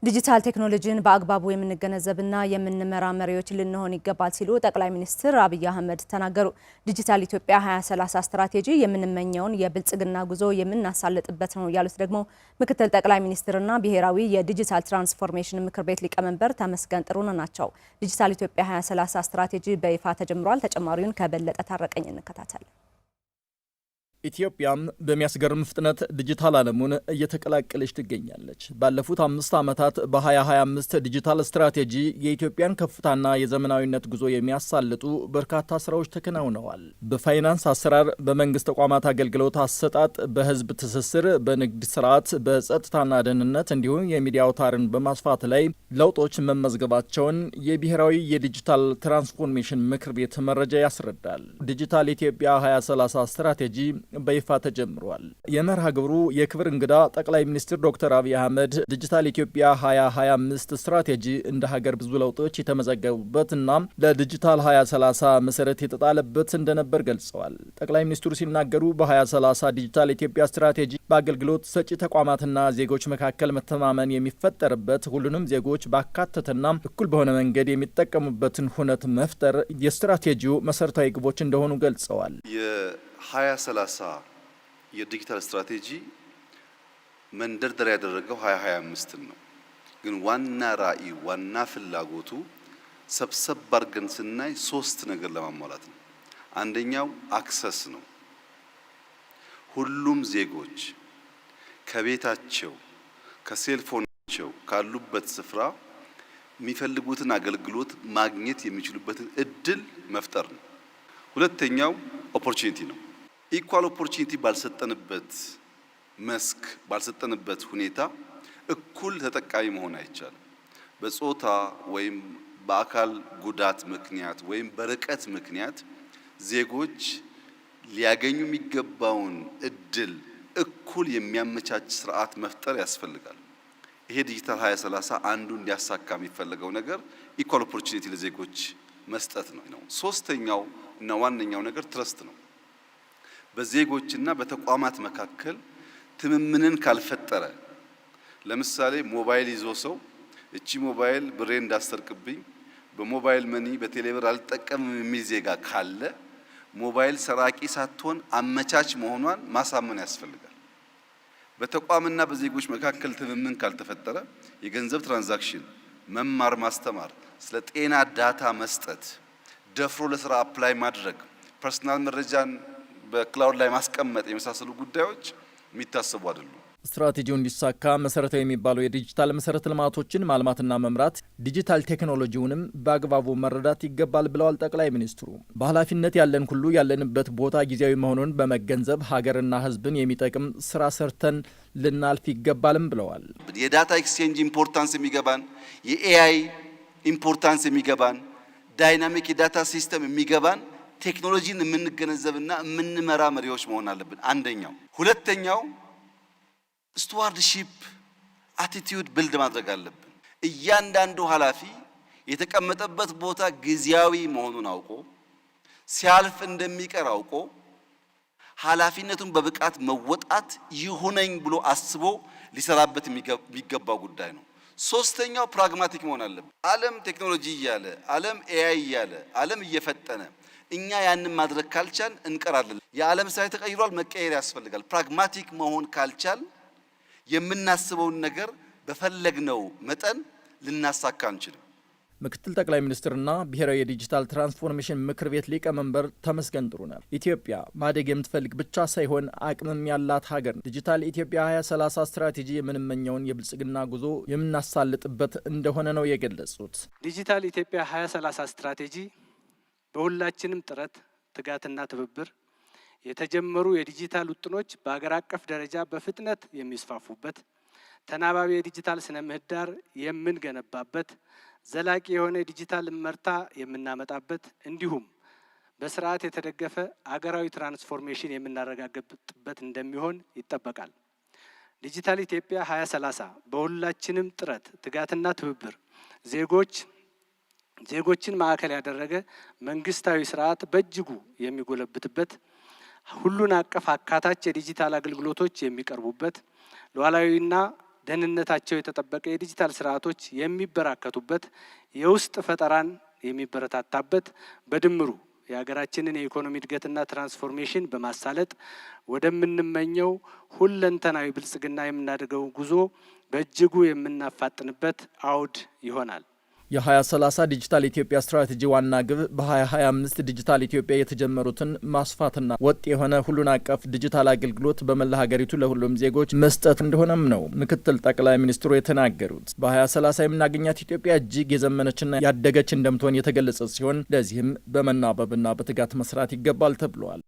ዲጂታል ቴክኖሎጂን በአግባቡ የምንገነዘብና የምንመራ መሪዎች ልንሆን ይገባል ሲሉ ጠቅላይ ሚኒስትር አብይ አህመድ ተናገሩ። ዲጂታል ኢትዮጵያ 2030 ስትራቴጂ የምንመኘውን የብልጽግና ጉዞ የምናሳልጥበት ነው ያሉት ደግሞ ምክትል ጠቅላይ ሚኒስትርና ብሔራዊ የዲጂታል ትራንስፎርሜሽን ምክር ቤት ሊቀመንበር ተመስገን ጥሩነህ ናቸው። ዲጂታል ኢትዮጵያ 2030 ስትራቴጂ በይፋ ተጀምሯል። ተጨማሪውን ከበለጠ ታረቀኝ እንከታተል። ኢትዮጵያም በሚያስገርም ፍጥነት ዲጂታል ዓለሙን እየተቀላቀለች ትገኛለች። ባለፉት 5 ዓመታት በ2025 ዲጂታል ስትራቴጂ የኢትዮጵያን ከፍታና የዘመናዊነት ጉዞ የሚያሳልጡ በርካታ ስራዎች ተከናውነዋል። በፋይናንስ አሰራር፣ በመንግስት ተቋማት አገልግሎት አሰጣጥ፣ በህዝብ ትስስር፣ በንግድ ስርዓት፣ በጸጥታና ደህንነት እንዲሁም የሚዲያ አውታርን በማስፋት ላይ ለውጦች መመዝገባቸውን የብሔራዊ የዲጂታል ትራንስፎርሜሽን ምክር ቤት መረጃ ያስረዳል። ዲጂታል ኢትዮጵያ 2030 ስትራቴጂ በይፋ ተጀምሯል። የመርሃ ግብሩ የክብር እንግዳ ጠቅላይ ሚኒስትር ዶክተር አብይ አህመድ ዲጂታል ኢትዮጵያ 2025 ስትራቴጂ እንደ ሀገር ብዙ ለውጦች የተመዘገቡበትና ለዲጂታል 2030 መሰረት የተጣለበት እንደነበር ገልጸዋል። ጠቅላይ ሚኒስትሩ ሲናገሩ በ2030 ዲጂታል ኢትዮጵያ ስትራቴጂ በአገልግሎት ሰጪ ተቋማትና ዜጎች መካከል መተማመን የሚፈጠርበት፣ ሁሉንም ዜጎች ባካተተና እኩል በሆነ መንገድ የሚጠቀሙበትን ሁነት መፍጠር የስትራቴጂው መሰረታዊ ግቦች እንደሆኑ ገልጸዋል። 2030 የዲጂታል ስትራቴጂ መንደርደሪያ ያደረገው 2025 ነው። ግን ዋና ራዕይ ዋና ፍላጎቱ ሰብሰብ አድርገን ስናይ 3 ነገር ለማሟላት ነው። አንደኛው አክሰስ ነው። ሁሉም ዜጎች ከቤታቸው ከሴልፎናቸው ካሉበት ስፍራ የሚፈልጉትን አገልግሎት ማግኘት የሚችሉበትን እድል መፍጠር ነው። ሁለተኛው ኦፖርቹኒቲ ነው። ኢኳል ኦፖርቹኒቲ ባልሰጠንበት መስክ ባልሰጠንበት ሁኔታ እኩል ተጠቃሚ መሆን አይቻልም። በጾታ ወይም በአካል ጉዳት ምክንያት ወይም በርቀት ምክንያት ዜጎች ሊያገኙ የሚገባውን እድል እኩል የሚያመቻች ስርዓት መፍጠር ያስፈልጋል። ይሄ ዲጂታል 2030 አንዱ እንዲያሳካ የሚፈልገው ነገር ኢኳል ኦፖርቹኒቲ ለዜጎች መስጠት ነው። ሶስተኛው እና ዋነኛው ነገር ትረስት ነው። በዜጎችና በተቋማት መካከል ትምምንን ካልፈጠረ፣ ለምሳሌ ሞባይል ይዞ ሰው እቺ ሞባይል ብሬ እንዳሰርቅብኝ በሞባይል መኒ በቴሌብር አልጠቀምም የሚል ዜጋ ካለ ሞባይል ሰራቂ ሳትሆን አመቻች መሆኗን ማሳመን ያስፈልጋል። በተቋምና በዜጎች መካከል ትምምን ካልተፈጠረ የገንዘብ ትራንዛክሽን፣ መማር ማስተማር፣ ስለ ጤና ዳታ መስጠት፣ ደፍሮ ለስራ አፕላይ ማድረግ፣ ፐርሰናል መረጃን በክላውድ ላይ ማስቀመጥ የመሳሰሉ ጉዳዮች የሚታሰቡ አይደሉም። ስትራቴጂው እንዲሳካ መሰረታዊ የሚባለው የዲጂታል መሰረተ ልማቶችን ማልማትና መምራት፣ ዲጂታል ቴክኖሎጂውንም በአግባቡ መረዳት ይገባል ብለዋል ጠቅላይ ሚኒስትሩ። በኃላፊነት ያለን ሁሉ ያለንበት ቦታ ጊዜያዊ መሆኑን በመገንዘብ ሀገርና ሕዝብን የሚጠቅም ስራ ሰርተን ልናልፍ ይገባልም ብለዋል። የዳታ ኤክስቼንጅ ኢምፖርታንስ የሚገባን፣ የኤአይ ኢምፖርታንስ የሚገባን፣ ዳይናሚክ የዳታ ሲስተም የሚገባን ቴክኖሎጂን የምንገነዘብና የምንመራ መሪዎች መሆን አለብን። አንደኛው። ሁለተኛው ስቱዋርድሺፕ አቲቲዩድ ብልድ ማድረግ አለብን። እያንዳንዱ ኃላፊ የተቀመጠበት ቦታ ጊዜያዊ መሆኑን አውቆ ሲያልፍ እንደሚቀር አውቆ ኃላፊነቱን በብቃት መወጣት ይሁነኝ ብሎ አስቦ ሊሰራበት የሚገባው ጉዳይ ነው። ሶስተኛው ፕራግማቲክ መሆን አለብን። ዓለም ቴክኖሎጂ እያለ ዓለም ኤአይ እያለ ዓለም እየፈጠነ እኛ ያንን ማድረግ ካልቻል እንቀራለን። የዓለም ሳይ ተቀይሯል፣ መቀየር ያስፈልጋል። ፕራግማቲክ መሆን ካልቻል የምናስበውን ነገር በፈለግነው መጠን ልናሳካ አንችልም። ምክትል ጠቅላይ ሚኒስትርና ብሔራዊ የዲጂታል ትራንስፎርሜሽን ምክር ቤት ሊቀመንበር ተመስገን ጥሩነህ ኢትዮጵያ ማደግ የምትፈልግ ብቻ ሳይሆን አቅምም ያላት ሀገር ነው። ዲጂታል ኢትዮጵያ 2030 ስትራቴጂ የምንመኘውን የብልጽግና ጉዞ የምናሳልጥበት እንደሆነ ነው የገለጹት። ዲጂታል ኢትዮጵያ 2030 ስትራቴጂ በሁላችንም ጥረት፣ ትጋትና ትብብር የተጀመሩ የዲጂታል ውጥኖች በአገር አቀፍ ደረጃ በፍጥነት የሚስፋፉበት፣ ተናባቢ የዲጂታል ስነ ምህዳር የምንገነባበት፣ ዘላቂ የሆነ ዲጂታል እመርታ የምናመጣበት እንዲሁም በስርዓት የተደገፈ አገራዊ ትራንስፎርሜሽን የምናረጋግጥበት እንደሚሆን ይጠበቃል። ዲጂታል ኢትዮጵያ 2030 በሁላችንም ጥረት፣ ትጋትና ትብብር ዜጎችን ማዕከል ያደረገ መንግስታዊ ስርዓት በእጅጉ የሚጎለብትበት፣ ሁሉን አቀፍ አካታች የዲጂታል አገልግሎቶች የሚቀርቡበት፣ ሉዓላዊና ደህንነታቸው የተጠበቀ የዲጂታል ስርዓቶች የሚበራከቱበት፣ የውስጥ ፈጠራን የሚበረታታበት፣ በድምሩ የሀገራችንን የኢኮኖሚ እድገትና ትራንስፎርሜሽን በማሳለጥ ወደምንመኘው ሁለንተናዊ ብልጽግና የምናደርገው ጉዞ በእጅጉ የምናፋጥንበት አውድ ይሆናል። የ2030 ዲጂታል ኢትዮጵያ ስትራቴጂ ዋና ግብ በ2025 ዲጂታል ኢትዮጵያ የተጀመሩትን ማስፋትና ወጥ የሆነ ሁሉን አቀፍ ዲጂታል አገልግሎት በመላ ሀገሪቱ ለሁሉም ዜጎች መስጠት እንደሆነም ነው ምክትል ጠቅላይ ሚኒስትሩ የተናገሩት። በ2030 የምናገኛት ኢትዮጵያ እጅግ የዘመነችና ያደገች እንደምትሆን የተገለጸ ሲሆን ለዚህም በመናበብና በትጋት መስራት ይገባል ተብሏል።